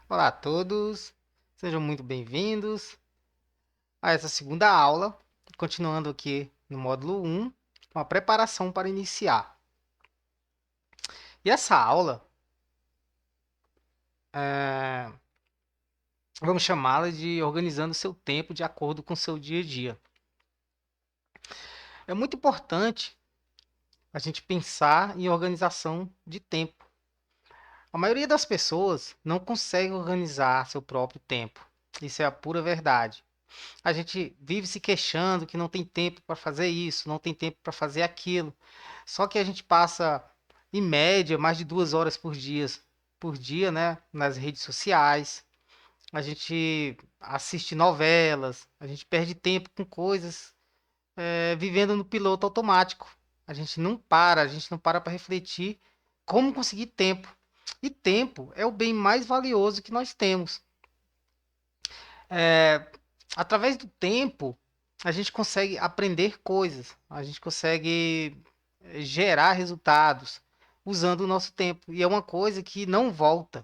Olá a todos, sejam muito bem-vindos a essa segunda aula, continuando aqui no módulo 1, com a preparação para iniciar. E essa aula, vamos chamá-la de organizando seu tempo de acordo com o seu dia a dia. É muito importante a gente pensar em organização de tempo. A maioria das pessoas não consegue organizar seu próprio tempo. Isso é a pura verdade. A gente vive se queixando que não tem tempo para fazer isso, não tem tempo para fazer aquilo. Só que a gente passa, em média, mais de 2 horas por dia, né, nas redes sociais. A gente assiste novelas, a gente perde tempo com coisas, vivendo no piloto automático. A gente não para refletir como conseguir tempo. E tempo é o bem mais valioso que nós temos. Através do tempo, a gente consegue aprender coisas, a gente consegue gerar resultados usando o nosso tempo. E é uma coisa que não volta.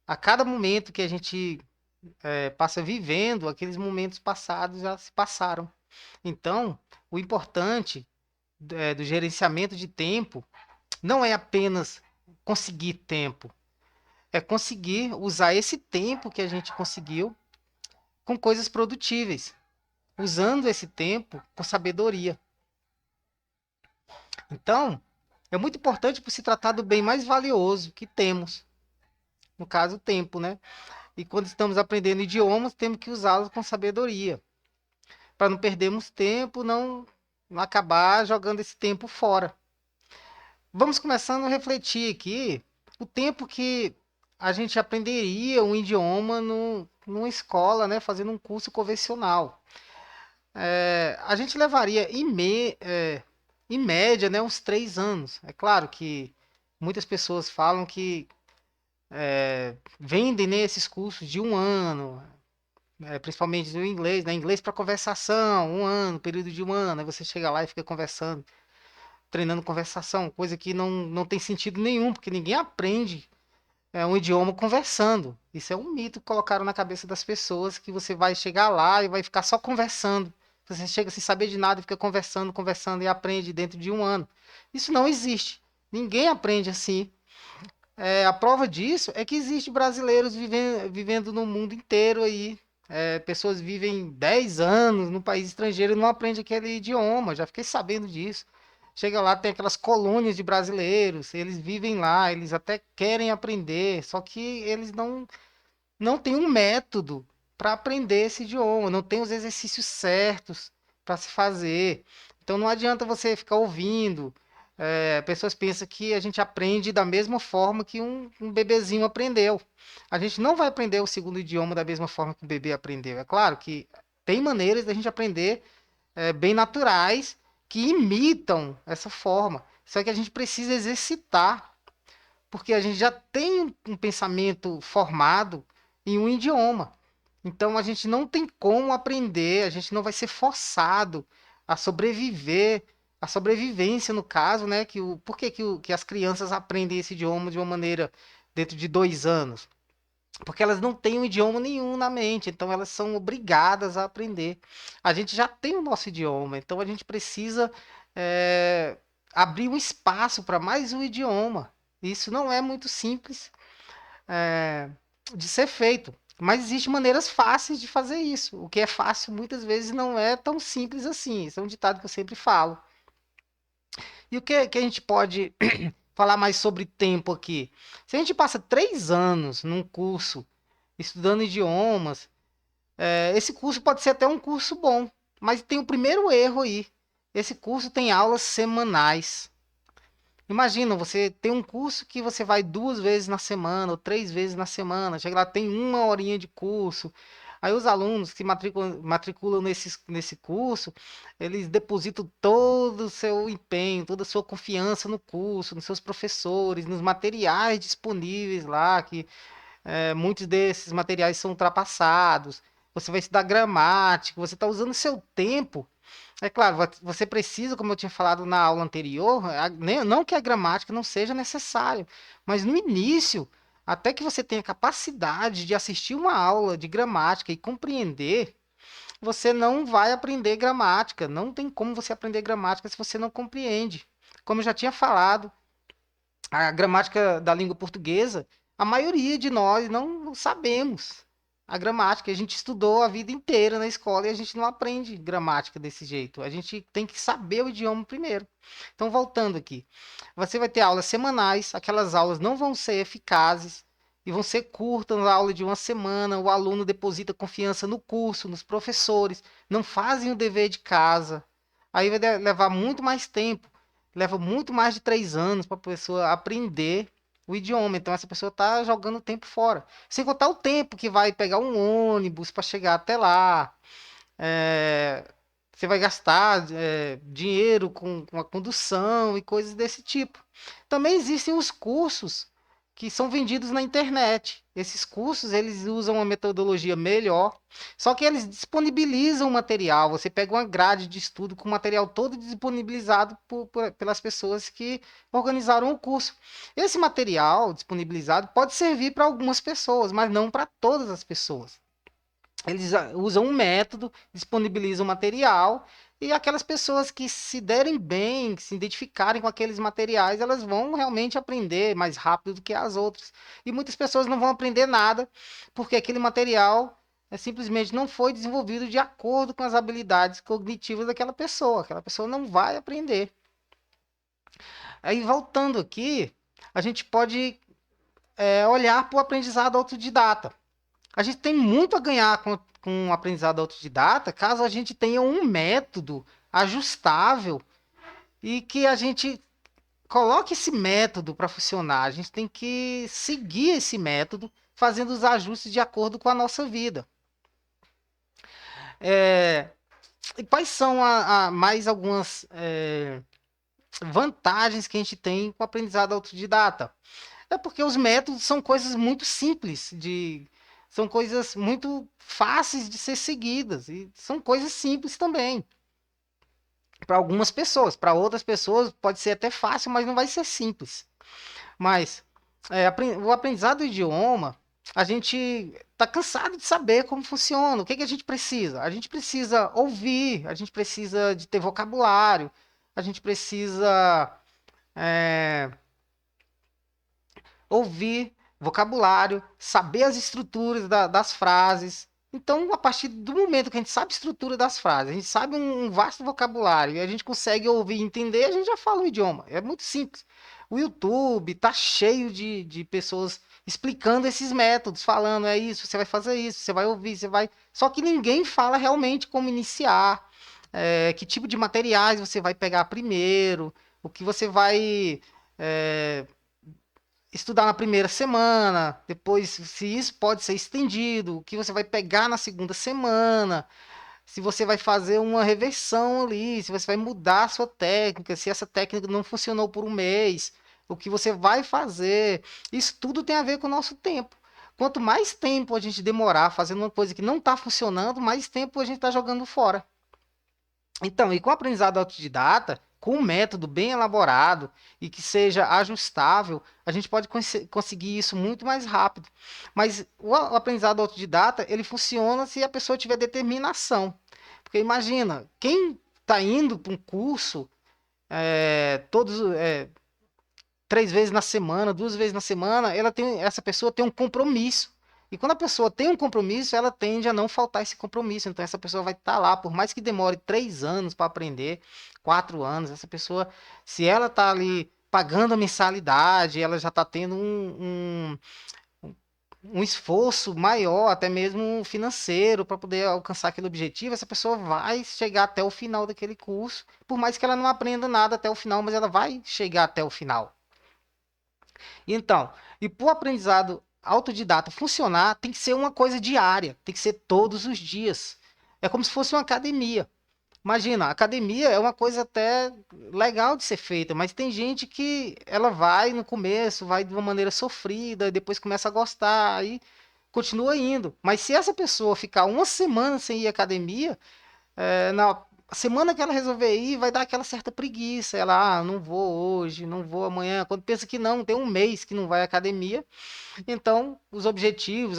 A cada momento que a gente passa vivendo, aqueles momentos passados já se passaram. Então, o importante do gerenciamento de tempo não é apenas conseguir tempo, é conseguir usar esse tempo que a gente conseguiu com coisas produtíveis, usando esse tempo com sabedoria. Então, é muito importante por se tratar do bem mais valioso que temos, no caso, o tempo, né? E quando estamos aprendendo idiomas, temos que usá-los com sabedoria, para não perdermos tempo, não acabar jogando esse tempo fora. Vamos começando a refletir aqui o tempo que a gente aprenderia um idioma numa escola, né, fazendo um curso convencional. A gente levaria em média, né, uns 3 anos. É claro que muitas pessoas falam que vendem, né, esses cursos de 1 ano, principalmente no inglês, né, inglês para conversação, 1 ano, período de 1 ano. Aí você chega lá e fica conversando, treinando conversação, coisa que não tem sentido nenhum, porque ninguém aprende um idioma conversando. Isso é um mito que colocaram na cabeça das pessoas, que você vai chegar lá e vai ficar só conversando. Você chega sem saber de nada e fica conversando, conversando e aprende dentro de 1 ano. Isso não existe. Ninguém aprende assim. A prova disso é que existe brasileiros vivendo no mundo inteiro aí. Pessoas vivem 10 anos no país estrangeiro e não aprendem aquele idioma. Já fiquei sabendo disso. Chega lá, tem aquelas colônias de brasileiros, eles vivem lá, eles até querem aprender, só que eles não têm um método para aprender esse idioma, não tem os exercícios certos para se fazer. Então não adianta você ficar ouvindo. Pessoas pensam que a gente aprende da mesma forma que um bebezinho aprendeu. A gente não vai aprender o segundo idioma da mesma forma que o bebê aprendeu. É claro que tem maneiras da gente aprender bem naturais que imitam essa forma. Só que a gente precisa exercitar, porque a gente já tem um pensamento formado em um idioma. Então a gente não tem como aprender, a gente não vai ser forçado a sobreviver, a sobrevivência no caso, né? Por que, que as crianças aprendem esse idioma de uma maneira dentro de 2 anos? Porque elas não têm um idioma nenhum na mente, então elas são obrigadas a aprender. A gente já tem o nosso idioma, então a gente precisa é, abrir um espaço para mais um idioma. Isso não é muito simples de ser feito, mas existem maneiras fáceis de fazer isso. O que é fácil muitas vezes não é tão simples assim. Isso é um ditado que eu sempre falo. E o que a gente pode falar mais sobre tempo aqui? Se a gente passa 3 anos num curso estudando idiomas, esse curso pode ser até um curso bom, mas tem o primeiro erro aí. Esse curso tem aulas semanais. Imagina, você tem um curso que você vai 2 vezes na semana ou 3 vezes na semana. Chega lá, tem 1 horinha de curso. Aí os alunos que matriculam nesse curso, eles depositam todo o seu empenho, toda a sua confiança no curso, nos seus professores, nos materiais disponíveis lá, que muitos desses materiais são ultrapassados. Você vai estudar gramática, você está usando seu tempo. É claro, você precisa, como eu tinha falado na aula anterior, não que a gramática não seja necessária, mas no início até que você tenha capacidade de assistir uma aula de gramática e compreender, você não vai aprender gramática. Não tem como você aprender gramática se você não compreende. Como eu já tinha falado, a gramática da língua portuguesa, a maioria de nós não sabemos a gramática. A gente estudou a vida inteira na escola e a gente não aprende gramática desse jeito. A gente tem que saber o idioma primeiro. Então, voltando aqui, você vai ter aulas semanais, aquelas aulas não vão ser eficazes e vão ser curtas, na aula de uma semana. O aluno deposita confiança no curso, nos professores, não fazem o dever de casa. Aí vai levar muito mais tempo, leva muito mais de 3 anos para a pessoa aprender o idioma. Então essa pessoa está jogando o tempo fora. Sem contar o tempo que vai pegar um ônibus para chegar até lá. É, você vai gastar dinheiro com a condução e coisas desse tipo. Também existem os cursos que são vendidos na internet. Esses cursos eles usam uma metodologia melhor, só que eles disponibilizam material. Você pega uma grade de estudo com o material todo disponibilizado pelas pessoas que organizaram o curso. Esse material disponibilizado pode servir para algumas pessoas, mas não para todas as pessoas. Eles usam um método, disponibilizam material, e aquelas pessoas que se derem bem, que se identificarem com aqueles materiais, elas vão realmente aprender mais rápido do que as outras. E muitas pessoas não vão aprender nada, porque aquele material simplesmente não foi desenvolvido de acordo com as habilidades cognitivas daquela pessoa. Aquela pessoa não vai aprender. Aí, voltando aqui, a gente pode olhar para o aprendizado autodidata. A gente tem muito a ganhar com o aprendizado autodidata, caso a gente tenha um método ajustável e que a gente coloque esse método para funcionar. A gente tem que seguir esse método, fazendo os ajustes de acordo com a nossa vida. E quais são mais algumas vantagens que a gente tem com o aprendizado autodidata? É porque os métodos são coisas muito simples são coisas muito fáceis de ser seguidas e são coisas simples também para algumas pessoas. Para outras pessoas pode ser até fácil, mas não vai ser simples. Mas o aprendizado do idioma, a gente está cansado de saber como funciona. O que a gente precisa? A gente precisa ouvir, a gente precisa de ter vocabulário, a gente precisa ouvir vocabulário, saber as estruturas das frases. Então, a partir do momento que a gente sabe a estrutura das frases, a gente sabe um vasto vocabulário e a gente consegue ouvir e entender, a gente já fala o idioma. É muito simples. O YouTube tá cheio de pessoas explicando esses métodos, falando, é isso, você vai fazer isso, você vai ouvir, você vai. Só que ninguém fala realmente como iniciar, que tipo de materiais você vai pegar primeiro, o que você vai estudar na primeira semana, depois se isso pode ser estendido, o que você vai pegar na segunda semana, se você vai fazer uma reversão ali, se você vai mudar a sua técnica, se essa técnica não funcionou por um mês, o que você vai fazer. Isso tudo tem a ver com o nosso tempo. Quanto mais tempo a gente demorar fazendo uma coisa que não está funcionando, mais tempo a gente está jogando fora. Então, e com o aprendizado autodidata, com um método bem elaborado e que seja ajustável, a gente pode conseguir isso muito mais rápido. Mas o aprendizado autodidata, ele funciona se a pessoa tiver determinação. Porque imagina, quem está indo para um curso todos 3 vezes na semana, 2 vezes na semana, essa pessoa tem um compromisso. E quando a pessoa tem um compromisso, ela tende a não faltar esse compromisso. Então, essa pessoa vai estar lá, por mais que demore 3 anos para aprender, 4 anos, essa pessoa, se ela está ali pagando a mensalidade, ela já está tendo um esforço maior, até mesmo financeiro, para poder alcançar aquele objetivo, essa pessoa vai chegar até o final daquele curso, por mais que ela não aprenda nada até o final, mas ela vai chegar até o final. Então, e para o aprendizado autodidata funcionar, tem que ser uma coisa diária, tem que ser todos os dias. É como se fosse uma academia. Imagina, a academia é uma coisa até legal de ser feita, mas tem gente que ela vai no começo, vai de uma maneira sofrida, depois começa a gostar, aí continua indo. Mas se essa pessoa ficar uma semana sem ir à academia, A semana que ela resolver ir, vai dar aquela certa preguiça. Ela, não vou hoje, não vou amanhã. Quando pensa que não, tem um mês que não vai à academia. Então, os objetivos,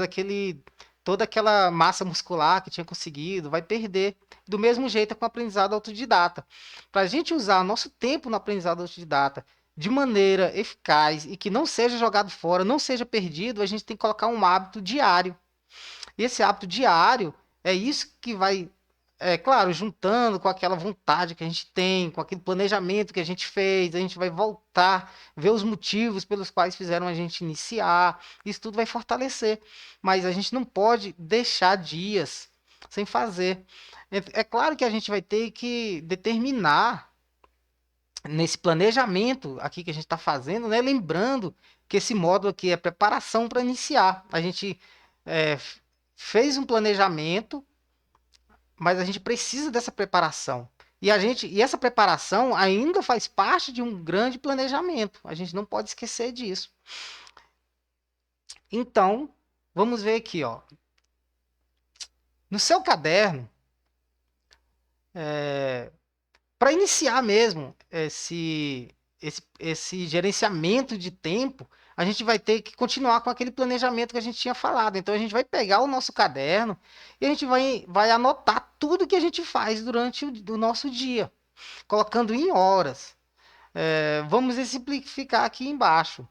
toda aquela massa muscular que tinha conseguido, vai perder. Do mesmo jeito é com o aprendizado autodidata. Para a gente usar nosso tempo no aprendizado autodidata de maneira eficaz e que não seja jogado fora, não seja perdido, a gente tem que colocar um hábito diário. E esse hábito diário é isso que vai, claro, juntando com aquela vontade que a gente tem, com aquele planejamento que a gente fez, a gente vai voltar, ver os motivos pelos quais fizeram a gente iniciar. Isso tudo vai fortalecer. Mas a gente não pode deixar dias sem fazer. É claro que a gente vai ter que determinar nesse planejamento aqui que a gente está fazendo, né? Lembrando que esse módulo aqui é preparação para iniciar. A gente é, fez um planejamento, mas a gente precisa dessa preparação. E essa preparação ainda faz parte de um grande planejamento. A gente não pode esquecer disso. Então, vamos ver aqui, ó. No seu caderno, para iniciar mesmo esse gerenciamento de tempo, a gente vai ter que continuar com aquele planejamento que a gente tinha falado. Então, a gente vai pegar o nosso caderno e a gente vai anotar tudo que a gente faz durante o nosso dia, colocando em horas. Vamos exemplificar aqui embaixo.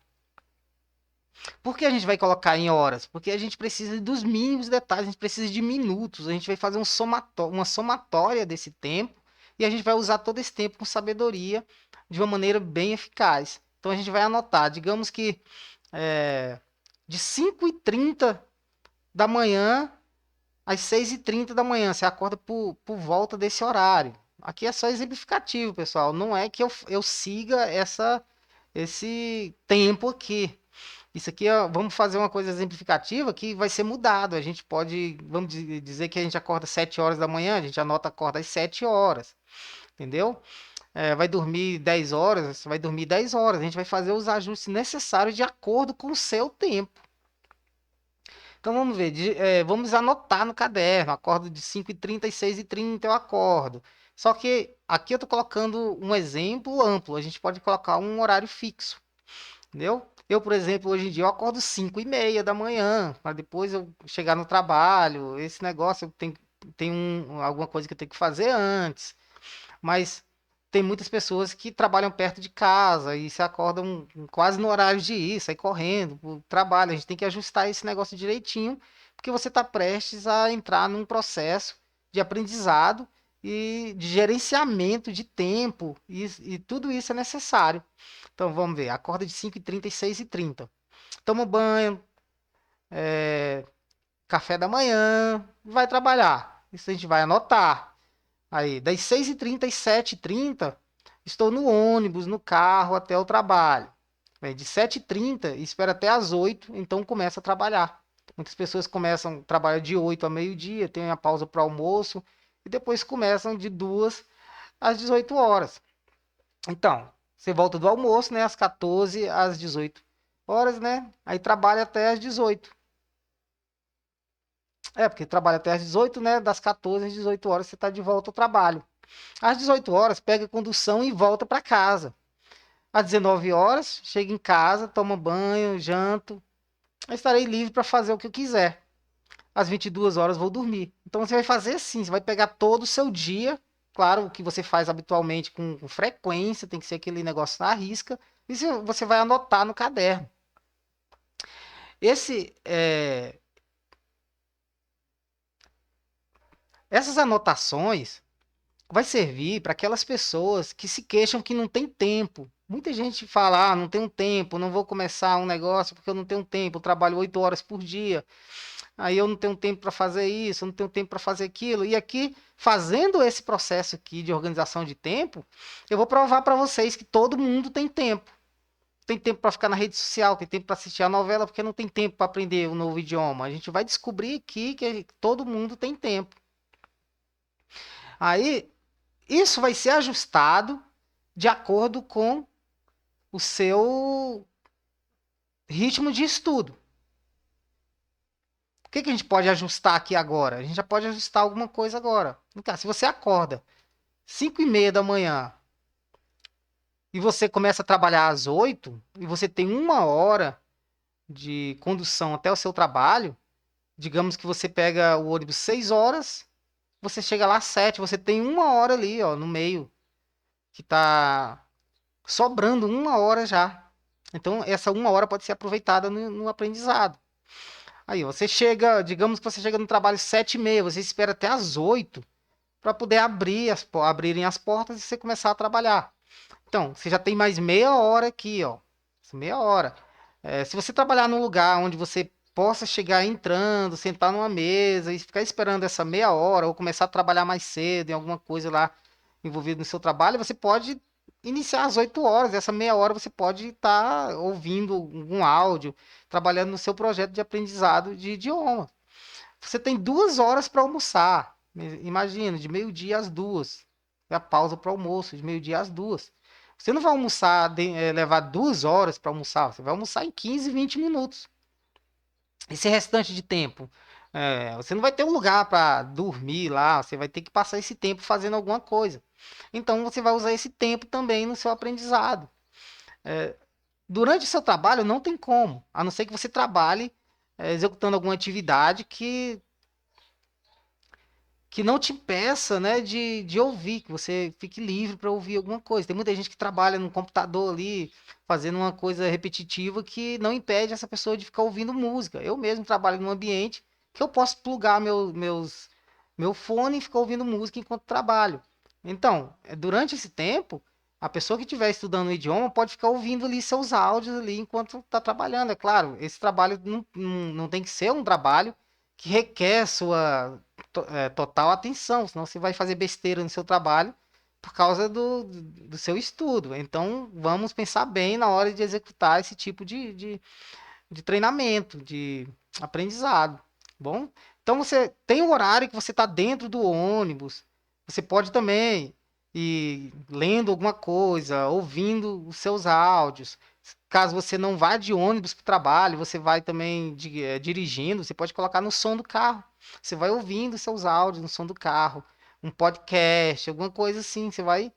Por que a gente vai colocar em horas? Porque a gente precisa dos mínimos detalhes, a gente precisa de minutos, a gente vai fazer uma somatória desse tempo e a gente vai usar todo esse tempo com sabedoria, de uma maneira bem eficaz. Então a gente vai anotar, digamos que de 5h30 da manhã às 6h30 da manhã, você acorda por volta desse horário. Aqui é só exemplificativo, pessoal, não é que eu siga esse tempo aqui. Isso aqui, vamos fazer uma coisa exemplificativa que vai ser mudado. A gente pode, vamos dizer que a gente acorda 7 horas da manhã, a gente anota acorda às 7 horas, entendeu? Vai dormir 10 horas, vai dormir 10 horas. A gente vai fazer os ajustes necessários de acordo com o seu tempo. Então vamos ver, vamos anotar no caderno, acordo de 5h30 às 6h30 eu acordo. Só que aqui eu estou colocando um exemplo amplo, a gente pode colocar um horário fixo. Entendeu? Eu, por exemplo, hoje em dia eu acordo 5h30 da manhã, para depois eu chegar no trabalho. Esse negócio tem alguma coisa que eu tenho que fazer antes. Mas tem muitas pessoas que trabalham perto de casa e se acordam quase no horário de ir, sair correndo para o trabalho. A gente tem que ajustar esse negócio direitinho, porque você está prestes a entrar num processo de aprendizado e de gerenciamento de tempo, e tudo isso é necessário. Então vamos ver, acorda de 5h30 e 6h30. Toma banho, café da manhã, vai trabalhar. Isso a gente vai anotar. Aí, das 6h30 às 7h30, estou no ônibus, no carro, até o trabalho. De 7h30, espera até às 8h, então começa a trabalhar. Muitas pessoas começam a trabalhar de 8 a meio-dia, tem a pausa para o almoço, e depois começam de 2 às 18 horas. Então, você volta do almoço, né, às 14 às 18 horas, né? Aí trabalha até às 18. Porque trabalha até às 18, né? Das 14 às 18 horas você está de volta ao trabalho. Às 18 horas, pega a condução e volta para casa. Às 19 horas, chega em casa, toma banho, janto. Eu estarei livre para fazer o que eu quiser. Às 22 horas, vou dormir. Então você vai fazer assim: você vai pegar todo o seu dia, claro, o que você faz habitualmente com frequência, tem que ser aquele negócio na risca, e você vai anotar no caderno. Essas anotações vai servir para aquelas pessoas que se queixam que não tem tempo. Muita gente fala, não tenho tempo, não vou começar um negócio porque eu não tenho tempo, eu trabalho 8 horas por dia, aí eu não tenho tempo para fazer isso, eu não tenho tempo para fazer aquilo. E aqui, fazendo esse processo aqui de organização de tempo, eu vou provar para vocês que todo mundo tem tempo. Tem tempo para ficar na rede social, tem tempo para assistir a novela, porque não tem tempo para aprender um novo idioma. A gente vai descobrir aqui que todo mundo tem tempo. Aí, isso vai ser ajustado de acordo com o seu ritmo de estudo. O que a gente pode ajustar aqui agora? A gente já pode ajustar alguma coisa agora. Então, se você acorda 5h30 da manhã, e você começa a trabalhar às 8, e você tem 1 hora de condução até o seu trabalho, digamos que você pega o ônibus 6 horas, você chega lá às 7, você tem 1 hora ali, ó, no meio, que tá sobrando 1 hora já. Então, essa 1 hora pode ser aproveitada no aprendizado. Aí, você chega, digamos que você chega no trabalho às 7h30, você espera até às 8 para poder abrirem as portas e você começar a trabalhar. Então, você já tem mais meia hora aqui, ó. Meia hora. Se você trabalhar num lugar onde você possa chegar entrando, sentar numa mesa e ficar esperando essa meia hora, ou começar a trabalhar mais cedo em alguma coisa lá envolvida no seu trabalho, você pode iniciar às 8 horas. Essa meia hora você pode estar ouvindo algum áudio, trabalhando no seu projeto de aprendizado de idioma. Você tem 2 horas para almoçar. Imagina, de meio-dia às 2. É a pausa para almoço, de meio-dia às 2. Você não vai almoçar, levar 2 horas para almoçar. Você vai almoçar em 15, 20 minutos. Esse restante de tempo, você não vai ter um lugar para dormir lá. Você vai ter que passar esse tempo fazendo alguma coisa. Então, você vai usar esse tempo também no seu aprendizado. Durante o seu trabalho, não tem como. A não ser que você trabalhe executando alguma atividade que não te impeça, né, de ouvir, que você fique livre para ouvir alguma coisa. Tem muita gente que trabalha no computador ali, fazendo uma coisa repetitiva que não impede essa pessoa de ficar ouvindo música. Eu mesmo trabalho num ambiente que eu posso plugar meu fone e ficar ouvindo música enquanto trabalho. Então, durante esse tempo, a pessoa que estiver estudando o idioma pode ficar ouvindo ali seus áudios ali enquanto está trabalhando. É claro, esse trabalho não tem que ser um trabalho que requer sua total atenção, senão você vai fazer besteira no seu trabalho por causa do seu estudo. Então, vamos pensar bem na hora de executar esse tipo de treinamento, de aprendizado. Bom, então você tem um horário que você está dentro do ônibus, você pode também ir lendo alguma coisa, ouvindo os seus áudios. Caso você não vá de ônibus para o trabalho, você vai também dirigindo, você pode colocar no som do carro. Você vai ouvindo seus áudios no som do carro, um podcast, alguma coisa assim. Você vai.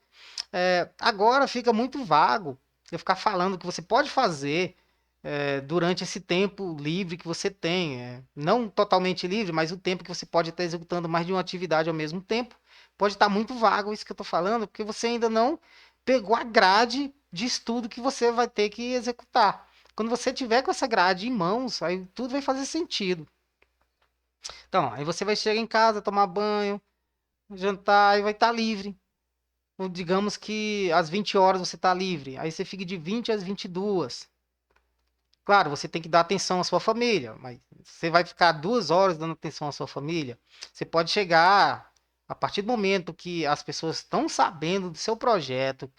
Agora fica muito vago eu ficar falando que você pode fazer durante esse tempo livre que você tem. Não totalmente livre, mas o tempo que você pode estar executando mais de uma atividade ao mesmo tempo. Pode estar muito vago isso que eu estou falando, porque você ainda não pegou a grade de estudo que você vai ter que executar. Quando você tiver com essa grade em mãos, aí tudo vai fazer sentido. Então, aí você vai chegar em casa, tomar banho, jantar e vai estar livre. Ou digamos que às 20 horas você está livre. Aí você fica de 20 às 22. Claro, você tem que dar atenção à sua família, mas você vai ficar 2 horas dando atenção à sua família. Você pode chegar, a partir do momento que as pessoas estão sabendo do seu projeto,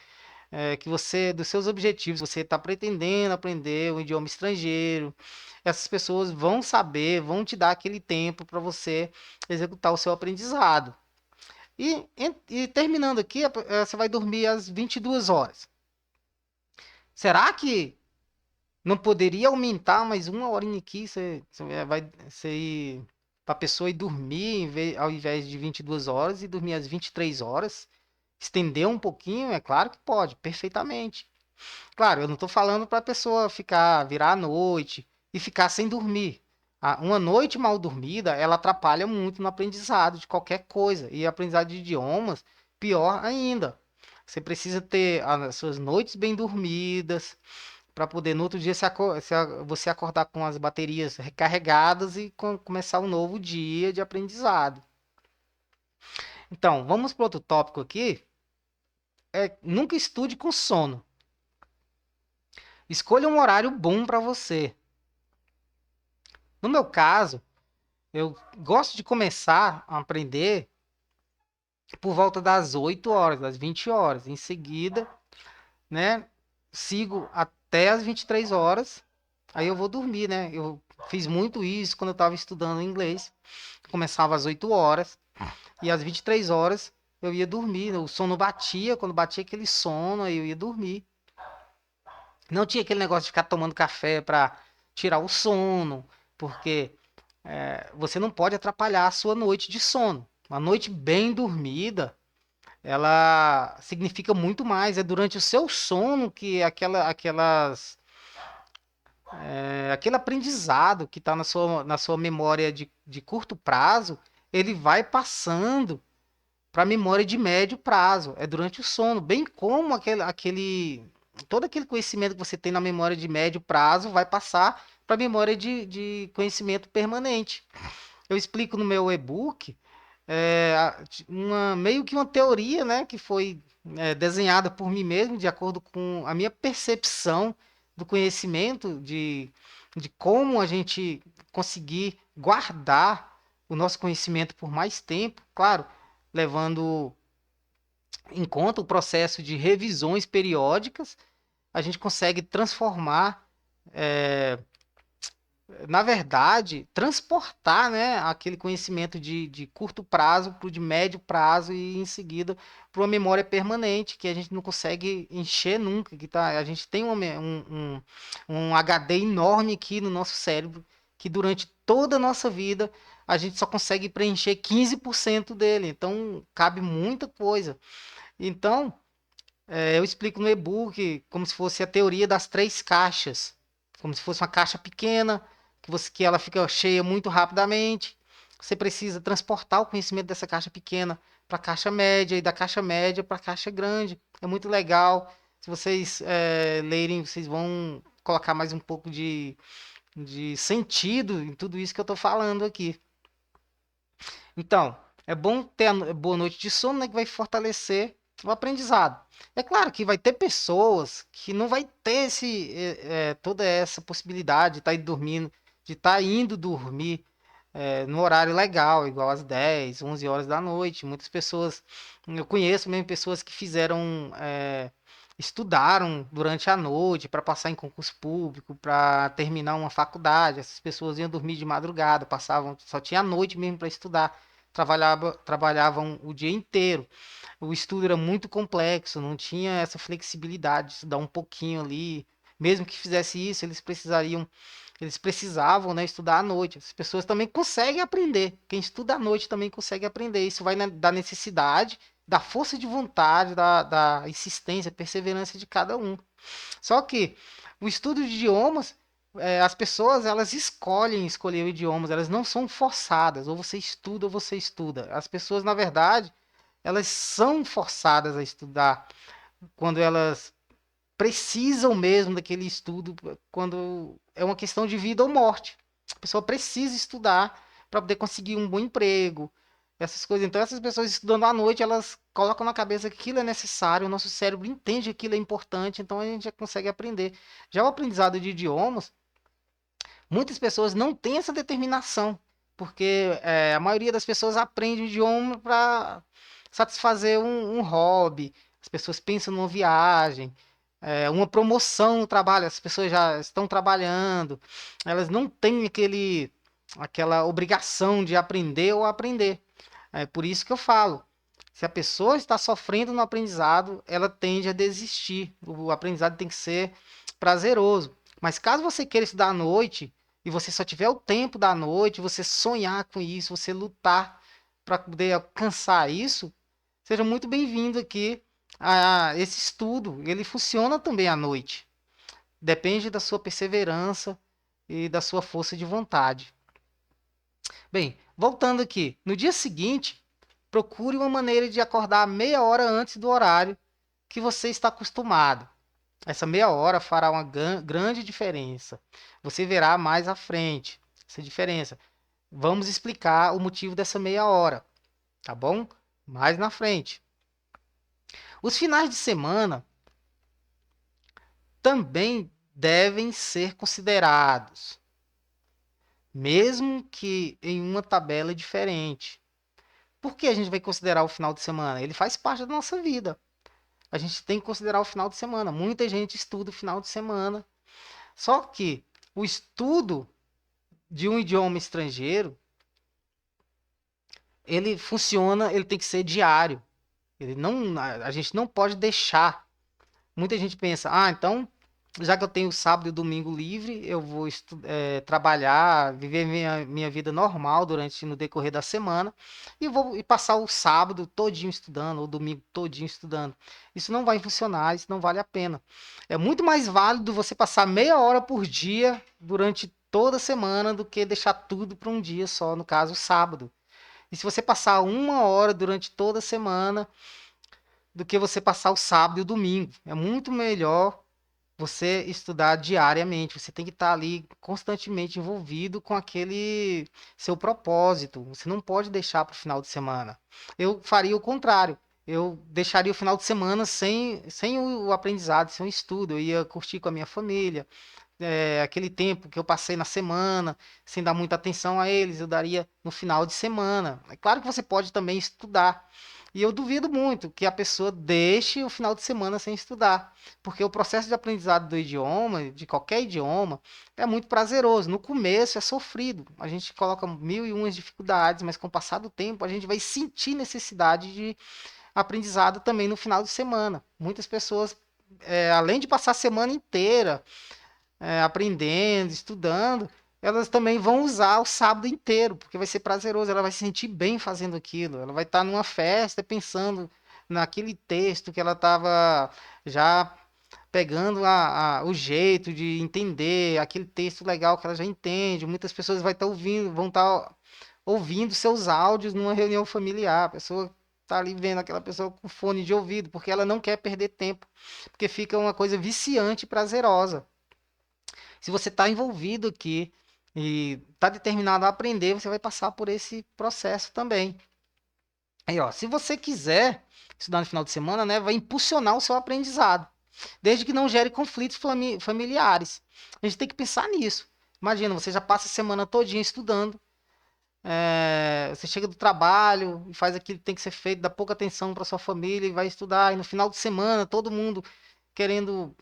dos seus objetivos, você está pretendendo aprender um idioma estrangeiro, essas pessoas vão saber, vão te dar aquele tempo para você executar o seu aprendizado. E terminando aqui, você vai dormir às 22 horas. Será que não poderia aumentar mais 1 horinha aqui? Você ir para a pessoa ir dormir ao invés de 22 horas e dormir às 23 horas? Estender um pouquinho? É claro que pode, perfeitamente. Claro, eu não estou falando para a pessoa virar à noite e ficar sem dormir. Uma noite mal dormida, ela atrapalha muito no aprendizado de qualquer coisa. E aprendizado de idiomas, pior ainda. Você precisa ter as suas noites bem dormidas para poder no outro dia você acordar com as baterias recarregadas e começar um novo dia de aprendizado. Então, vamos para outro tópico aqui. Nunca estude com sono. Escolha um horário bom para você. No meu caso, eu gosto de começar a aprender por volta das 8 horas, das 20 horas. Em seguida, né, sigo até as 23 horas. Aí eu vou dormir, né? Eu fiz muito isso quando eu estava estudando inglês. Começava às 8 horas e às 23 horas eu ia dormir. O sono batia, quando batia aquele sono, aí eu ia dormir. Não tinha aquele negócio de ficar tomando café para tirar o sono, porque você não pode atrapalhar a sua noite de sono. Uma noite bem dormida ela significa muito mais. É durante o seu sono que aquele aprendizado que está na sua memória de curto prazo, ele vai passando para a memória de médio prazo. É durante o sono, bem como todo aquele conhecimento que você tem na memória de médio prazo vai passar para a memória de conhecimento permanente. Eu explico no meu e-book meio que uma teoria, né, que foi desenhada por mim mesmo, de acordo com a minha percepção do conhecimento, de como a gente conseguir guardar o nosso conhecimento por mais tempo, claro, levando em conta o processo de revisões periódicas, a gente consegue transformar, na verdade, transportar, né, aquele conhecimento de curto prazo para o de médio prazo e em seguida para uma memória permanente que a gente não consegue encher nunca. A gente tem um HD enorme aqui no nosso cérebro que durante toda a nossa vida a gente só consegue preencher 15% dele. Então cabe muita coisa. Então, eu explico no e-book como se fosse a teoria das três caixas, como se fosse uma caixa pequena, que ela fica cheia muito rapidamente. Você precisa transportar o conhecimento dessa caixa pequena para a caixa média e da caixa média para a caixa grande. É muito legal. Se vocês lerem, vocês vão colocar mais um pouco de sentido em tudo isso que eu estou falando aqui. Então, é bom ter a boa noite de sono, né, que vai fortalecer o aprendizado. É claro que vai ter pessoas que não vai ter toda essa possibilidade de estar dormindo, de estar indo dormir no horário legal, igual às 10, 11 horas da noite. Muitas pessoas, eu conheço mesmo pessoas que estudaram durante a noite para passar em concurso público, para terminar uma faculdade. Essas pessoas iam dormir de madrugada, só tinha a noite mesmo para estudar. Trabalhavam o dia inteiro. O estudo era muito complexo, não tinha essa flexibilidade de estudar um pouquinho ali. Mesmo que fizesse isso, eles precisavam, né, estudar à noite. As pessoas também conseguem aprender. Quem estuda à noite também consegue aprender. Isso vai da necessidade, da força de vontade, da insistência, perseverança de cada um. Só que o estudo de idiomas, as pessoas elas escolhem escolher idiomas, elas não são forçadas. Ou você estuda ou você estuda. As pessoas, na verdade, elas são forçadas a estudar quando elas precisam mesmo daquele estudo, quando é uma questão de vida ou morte. A pessoa precisa estudar para poder conseguir um bom emprego, essas coisas. Então, essas pessoas estudando à noite, elas colocam na cabeça que aquilo é necessário, o nosso cérebro entende que aquilo é importante, então a gente já consegue aprender. Já o aprendizado de idiomas, muitas pessoas não têm essa determinação, porque a maioria das pessoas aprende o idioma para satisfazer um hobby. As pessoas pensam numa viagem, uma promoção no trabalho. As pessoas já estão trabalhando, elas não têm aquela obrigação de aprender ou aprender. É por isso que eu falo. Se a pessoa está sofrendo no aprendizado, ela tende a desistir. O aprendizado tem que ser prazeroso. Mas caso você queira estudar à noite e você só tiver o tempo da noite, você sonhar com isso, você lutar para poder alcançar isso, seja muito bem-vindo aqui a esse estudo. Ele funciona também à noite. Depende da sua perseverança e da sua força de vontade. Bem, voltando aqui, no dia seguinte, procure uma maneira de acordar meia hora antes do horário que você está acostumado. Essa meia hora fará uma grande diferença. Você verá mais à frente essa diferença. Vamos explicar o motivo dessa meia hora, tá bom? Mais na frente. Os finais de semana também devem ser considerados, mesmo que em uma tabela diferente. Por que a gente vai considerar o final de semana? Ele faz parte da nossa vida. A gente tem que considerar o final de semana. Muita gente estuda o final de semana. Só que o estudo de um idioma estrangeiro, ele funciona, ele tem que ser diário. A gente não pode deixar. Muita gente pensa, então já que eu tenho o sábado e o domingo livre, eu vou trabalhar, viver minha vida normal durante no decorrer da semana e vou passar o sábado todinho estudando, ou o domingo todinho estudando. Isso não vai funcionar, isso não vale a pena. É muito mais válido você passar meia hora por dia durante toda a semana do que deixar tudo para um dia só, no caso, o sábado. E se você passar uma hora durante toda a semana do que você passar o sábado e o domingo, é muito melhor você estudar diariamente, você tem que estar ali constantemente envolvido com aquele seu propósito. Você não pode deixar para o final de semana. Eu faria o contrário. Eu deixaria o final de semana sem o aprendizado, sem o estudo. Eu ia curtir com a minha família. Aquele tempo que eu passei na semana, sem dar muita atenção a eles, eu daria no final de semana. É claro que você pode também estudar. E eu duvido muito que a pessoa deixe o final de semana sem estudar, porque o processo de aprendizado do idioma, de qualquer idioma, é muito prazeroso. No começo é sofrido, a gente coloca mil e umas dificuldades, mas com o passar do tempo a gente vai sentir necessidade de aprendizado também no final de semana. Muitas pessoas, além de passar a semana inteira aprendendo, estudando, elas também vão usar o sábado inteiro, porque vai ser prazeroso, ela vai se sentir bem fazendo aquilo, ela vai estar numa festa pensando naquele texto que ela estava já pegando o jeito de entender, aquele texto legal que ela já entende. Muitas pessoas vão estar ouvindo seus áudios numa reunião familiar, a pessoa tá ali vendo aquela pessoa com fone de ouvido, porque ela não quer perder tempo, porque fica uma coisa viciante e prazerosa. Se você está envolvido aqui e está determinado a aprender, você vai passar por esse processo também. Aí, ó, se você quiser estudar no final de semana, né, vai impulsionar o seu aprendizado, desde que não gere conflitos familiares. A gente tem que pensar nisso. Imagina, você já passa a semana todinha estudando, você chega do trabalho e faz aquilo que tem que ser feito, dá pouca atenção para sua família e vai estudar, e no final de semana todo mundo querendo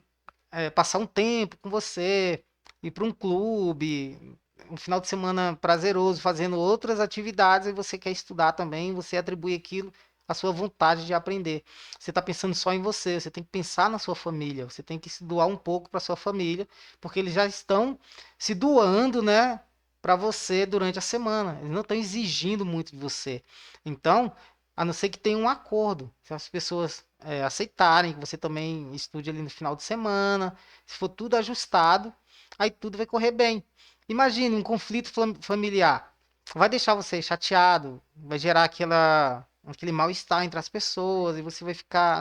passar um tempo com você, ir para um clube, um final de semana prazeroso, fazendo outras atividades, e você quer estudar também, você atribui aquilo à sua vontade de aprender. Você está pensando só em você, você tem que pensar na sua família, você tem que se doar um pouco para sua família, porque eles já estão se doando, né, para você durante a semana. Eles não estão exigindo muito de você. Então, a não ser que tenha um acordo, se as pessoas aceitarem que você também estude ali no final de semana, se for tudo ajustado, aí tudo vai correr bem. Imagine um conflito familiar. Vai deixar você chateado, vai gerar aquele mal-estar entre as pessoas e você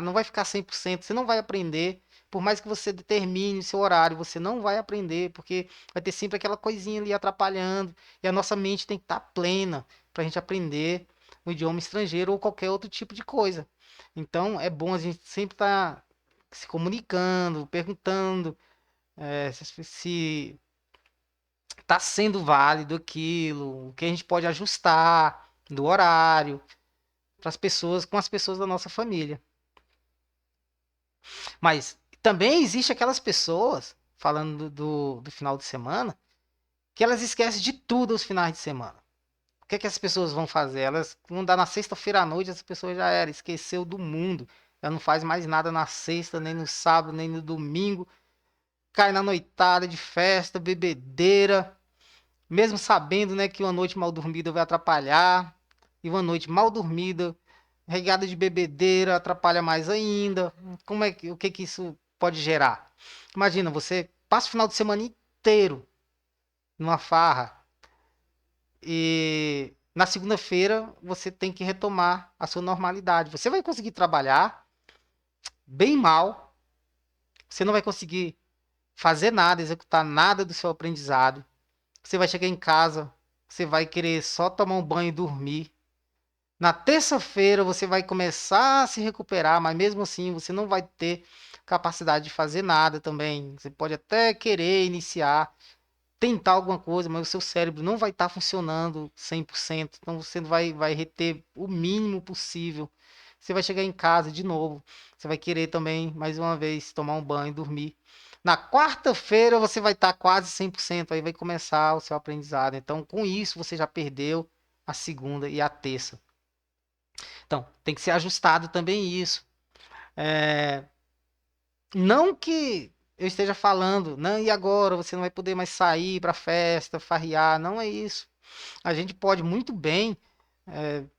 não vai ficar 100%, você não vai aprender. Por mais que você determine seu horário, você não vai aprender, porque vai ter sempre aquela coisinha ali atrapalhando. E a nossa mente tem que estar plena para a gente aprender um idioma estrangeiro ou qualquer outro tipo de coisa. Então é bom a gente sempre estar se comunicando, perguntando se está sendo válido aquilo, o que a gente pode ajustar do horário para as pessoas, com as pessoas da nossa família. Mas também existe aquelas pessoas, falando do final de semana, que elas esquecem de tudo aos finais de semana. O que é que as pessoas vão fazer? Elas vão dar na sexta-feira à noite, essa pessoa já era, esqueceu do mundo. Ela não faz mais nada na sexta, nem no sábado, nem no domingo. Cai na noitada de festa, bebedeira, mesmo sabendo, né, que uma noite mal dormida vai atrapalhar, e uma noite mal dormida, regada de bebedeira, atrapalha mais ainda. O que que isso pode gerar? Imagina, você passa o final de semana inteiro numa farra e na segunda-feira você tem que retomar a sua normalidade. Você vai conseguir trabalhar bem mal, você não vai conseguir fazer nada, executar nada do seu aprendizado. Você vai chegar em casa, você vai querer só tomar um banho e dormir. Na terça-feira você vai começar a se recuperar, mas mesmo assim você não vai ter capacidade de fazer nada também. Você pode até querer iniciar, tentar alguma coisa, mas o seu cérebro não vai estar funcionando 100%. Então você vai reter o mínimo possível. Você vai chegar em casa de novo. Você vai querer também, mais uma vez, tomar um banho e dormir. Na quarta-feira você vai estar quase 100%. Aí vai começar o seu aprendizado. Então, com isso, você já perdeu a segunda e a terça. Então, tem que ser ajustado também isso. É, não que eu esteja falando, não, e agora você não vai poder mais sair para festa, farrear, não é isso. A gente pode muito bem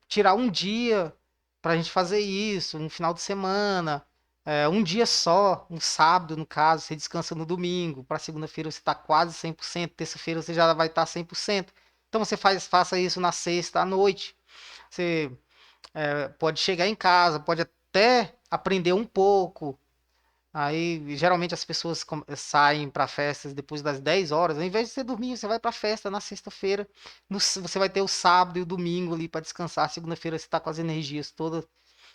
tirar um dia para a gente fazer isso, um final de semana, um dia só, um sábado, no caso, você descansa no domingo, para segunda-feira você está quase 100%, terça-feira você já vai estar 100%. Então você faça isso na sexta à noite. Você pode chegar em casa, pode até aprender um pouco. Aí, geralmente as pessoas saem para festas depois das 10 horas. Ao invés de você dormir, você vai para festa na sexta-feira. Você vai ter o sábado e o domingo ali para descansar. Segunda-feira você está com as energias todas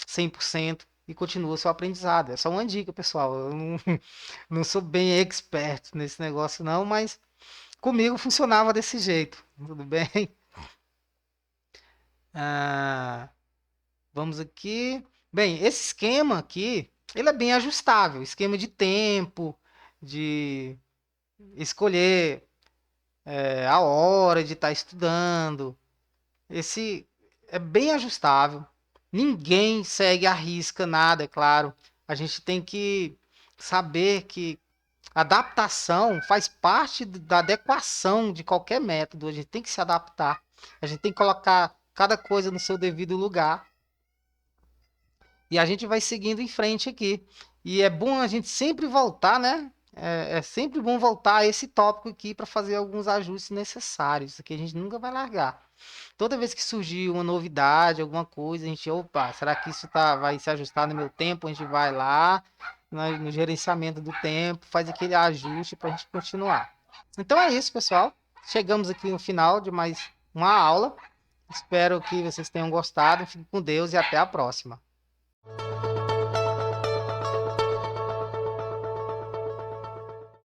100% e continua o seu aprendizado. É só uma dica, pessoal. Eu não, não sou bem expert nesse negócio, não, mas comigo funcionava desse jeito. Tudo bem? Ah, vamos aqui. Bem, esse esquema aqui, ele é bem ajustável. Esquema de tempo, de escolher a hora de estar estudando. Esse é bem ajustável. Ninguém segue à risca nada, é claro. A gente tem que saber que adaptação faz parte da adequação de qualquer método. A gente tem que se adaptar. A gente tem que colocar cada coisa no seu devido lugar. E a gente vai seguindo em frente aqui. E é bom a gente sempre voltar, né? É sempre bom voltar a esse tópico aqui para fazer alguns ajustes necessários. Isso aqui a gente nunca vai largar. Toda vez que surgir uma novidade, alguma coisa, a gente, opa, será que isso vai se ajustar no meu tempo? A gente vai lá no gerenciamento do tempo, faz aquele ajuste para a gente continuar. Então é isso, pessoal. Chegamos aqui no final de mais uma aula. Espero que vocês tenham gostado. Fique com Deus e até a próxima.